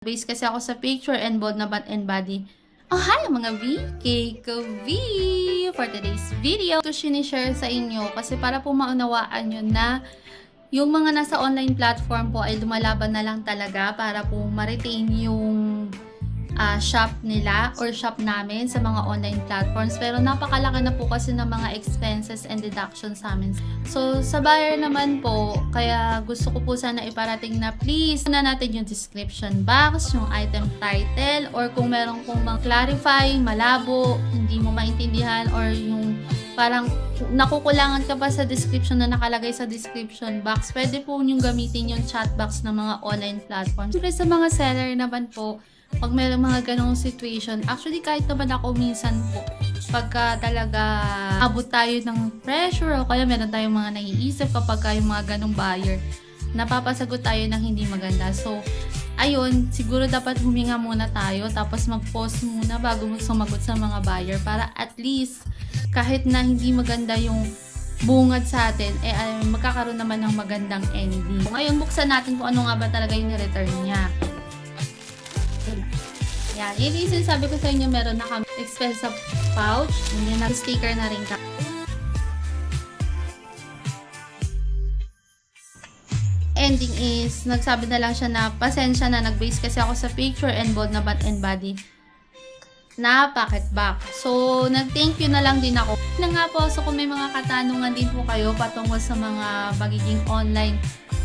Base kasi ako sa picture and bold na Bath and Body. Oh, hi mga VK ko V! For today's video, ito sinishare sa inyo kasi para po maunawaan nyo na yung mga nasa online platform po ay lumalaban na lang talaga para po ma-retain yung shop nila or shop namin sa mga online platforms. Pero napakalaki na po kasi ng mga expenses and deductions sa amin. So, sa buyer naman po, kaya gusto ko po sana iparating na please na natin yung description box, yung item title, or kung meron pong clarify, malabo, hindi mo maintindihan, or yung parang nakukulangan ka pa sa description na nakalagay sa description box, pwede po yung gamitin yung chat box ng mga online platforms. Siyempre sa mga seller naman po, pag may mga ganong situation, actually kahit naman ako minsan po, pagka talaga abot tayo ng pressure o kaya meron tayong mga naiisip kapag yung mga ganong buyer, napapasagot tayo ng hindi maganda. So, ayun, siguro dapat huminga muna tayo tapos mag-pause muna bago sumagot sa mga buyer para at least kahit na hindi maganda yung bungad sa atin, magkakaroon naman ng magandang ending. Ngayon, buksan natin kung ano nga ba talaga yung return niya. Yan. Yung reason sabi ko sa inyo, meron na kami expensive pouch. Hindi na sticker na rin ka. Ending is, nagsabi na lang siya na pasensya na, nag-base kasi ako sa picture and bold na Bath and Body na pocket back. So, nag-thank you na lang din ako. Na nga po, so kung may mga katanungan din po kayo patungkol sa mga magiging online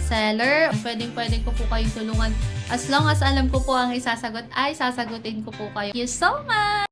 seller, pwedeng ko po kayong tulungan. As long as alam ko po ang isasagot, ay sasagutin ko po kayo. Thank you so much!